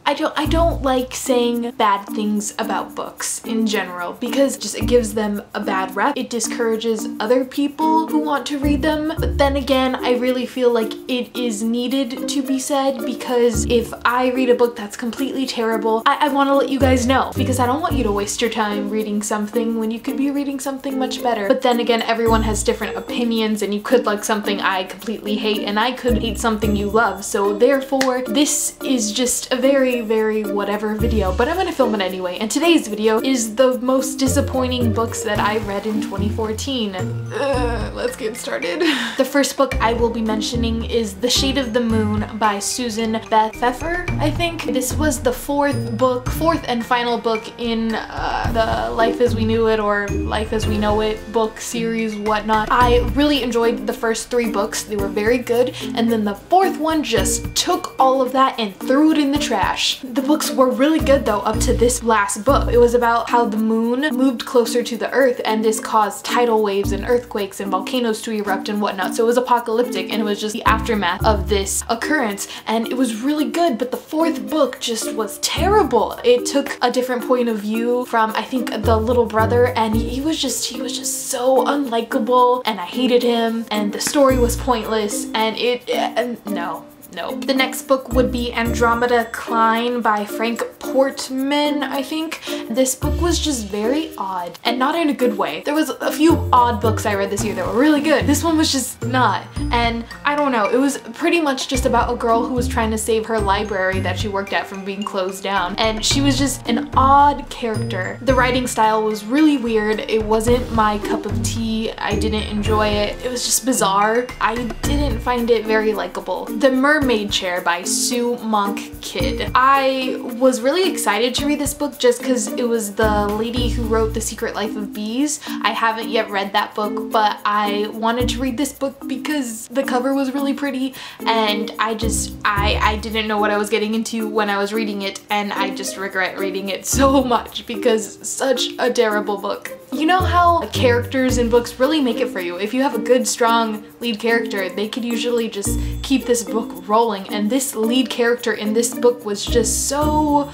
I don't like saying bad things about books in general because just it gives them a bad rep. It discourages other people who want to read them. But then again, I really feel like it is needed to be said because if I read a book that's completely terrible, I want to let you guys know because I don't want you to waste your time reading something when you could be reading something much better. But then again, everyone has different opinions and you could like something I completely hate and I could hate something you love. So therefore, this is just a very, very whatever video, but I'm gonna film it anyway. And today's video is the most disappointing books that I read in 2014. Let's get started. The first book I will be mentioning is The Shade of the Moon by Susan Beth Pfeffer, I think. This was the fourth and final book in the Life as We Knew It or Life as We Know It book series, whatnot. I really enjoyed the first 3 books. They were very good, and then the fourth one just took all of that and threw it in the trash. The books were really good though up to this last book. It was about how the moon moved closer to the earth and this caused tidal waves and earthquakes and volcanoes to erupt and whatnot. So it was apocalyptic and it was just the aftermath of this occurrence, and it was really good, but the fourth book just was terrible. It took a different point of view from, I think, the little brother, and he was just so unlikable and I hated him and the story was pointless and no. The next book would be Andromeda Klein by Frank Portman, I think. This book was just very odd, and not in a good way. There was a few odd books I read this year that were really good. This one was just not. And I don't know, it was pretty much just about a girl who was trying to save her library that she worked at from being closed down. And she was just an odd character. The writing style was really weird. It wasn't my cup of tea. I didn't enjoy it. It was just bizarre. I didn't find it very likable. The Mermaid Chair by Sue Monk Kidd. I was really excited to read this book just because it was the lady who wrote The Secret Life of Bees. I haven't yet read that book, but I wanted to read this book because the cover was really pretty, and I didn't know what I was getting into when I was reading it, and I just regret reading it so much because such a terrible book. You know how characters in books really make it for you. If you have a good, strong lead character, they could usually just keep this book rolling, and this lead character in this book was just so...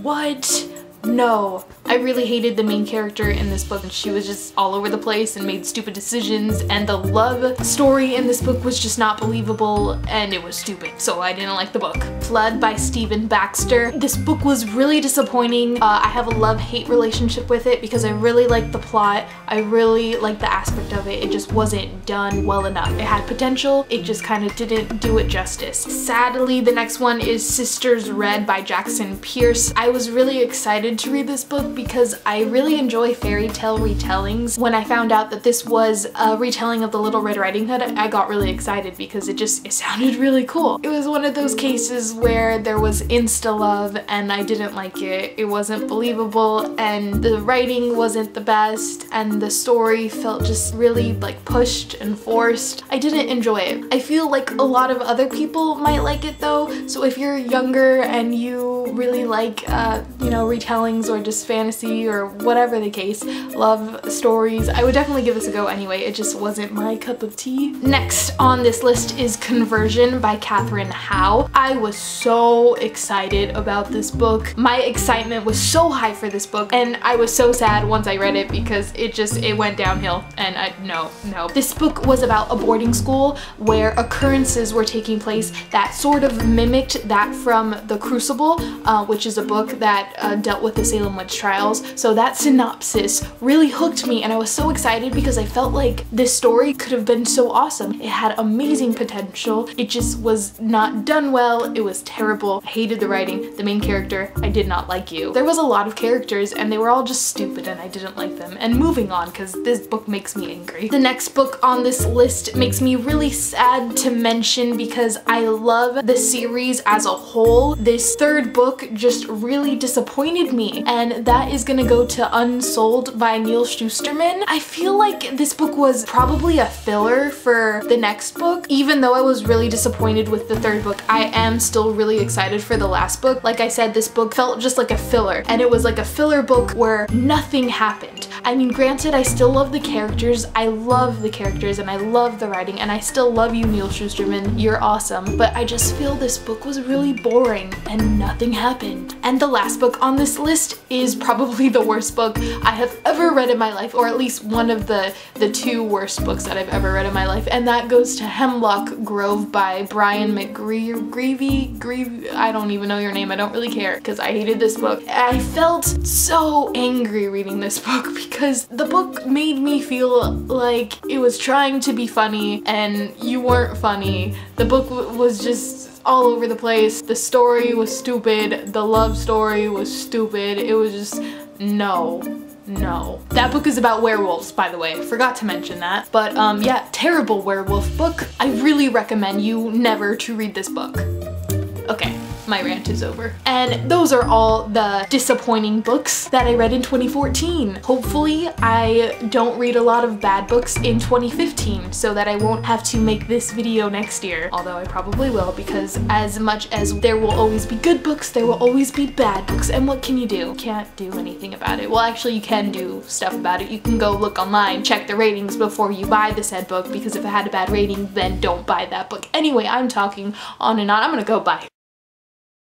what? No. I really hated the main character in this book, and she was just all over the place and made stupid decisions, and the love story in this book was just not believable and it was stupid, so I didn't like the book. Flood by Stephen Baxter. This book was really disappointing. I have a love-hate relationship with it because I really liked the plot. I really liked the aspect of it. It just wasn't done well enough. It had potential, it just kind of didn't do it justice. Sadly, the next one is Sisters Red by Jackson Pierce. I was really excited to read this book because I really enjoy fairy tale retellings. When I found out that this was a retelling of the Little Red Riding Hood, I got really excited because it sounded really cool. It was one of those cases where there was insta love and I didn't like it. It wasn't believable and the writing wasn't the best and the story felt just really like pushed and forced. I didn't enjoy it. I feel like a lot of other people might like it though, so if you're younger and you really like you know, retellings or just fantasy or whatever the case, love stories, I would definitely give this a go anyway. It just wasn't my cup of tea. Next on this list is Conversion by Catherine Howe. I was so excited about this book. My excitement was so high for this book, and I was so sad once I read it because it went downhill, and no. This book was about a boarding school where occurrences were taking place that sort of mimicked that from The Crucible, which is a book that dealt with the Salem witch trials. So that synopsis really hooked me, and I was so excited because I felt like this story could have been so awesome. It had amazing potential. It just was not done well. It was terrible. I hated the writing, the main character. I did not like you. There was a lot of characters and they were all just stupid and I didn't like them. And moving on, because this book makes me angry. The next book on this list makes me really sad to mention because I love the series as a whole. This third book just really disappointed me, and that is gonna go to Unsold by Neil Shusterman. I feel like this book was probably a filler for the next book. Even though I was really disappointed with the third book, I am still really excited for the last book. Like I said, this book felt just like a filler, and it was like a filler book where nothing happened. I mean, granted, I still love the characters. I love the characters and I love the writing, and I still love you, Neil Shusterman. You're awesome. But I just feel this book was really boring and nothing happened. And the last book on this list is probably the worst book I have ever read in my life, or at least one of the two worst books that I've ever read in my life, and that goes to Hemlock Grove by Brian McGreevy. I don't even know your name. I don't really care because I hated this book. I felt so angry reading this book because the book made me feel like it was trying to be funny and you weren't funny. The book was just all over the place. The story was stupid. The love story was stupid. It was just no. That book is about werewolves, by the way. I forgot to mention that. But yeah, terrible werewolf book. I really recommend you never to read this book. Okay, my rant is over. And those are all the disappointing books that I read in 2014. Hopefully I don't read a lot of bad books in 2015 so that I won't have to make this video next year. Although I probably will, because as much as there will always be good books, there will always be bad books. And what can you do? You can't do anything about it. Well, actually you can do stuff about it. You can go look online, check the ratings before you buy the said book, because if it had a bad rating, then don't buy that book. Anyway, I'm talking on and on. I'm gonna go bye.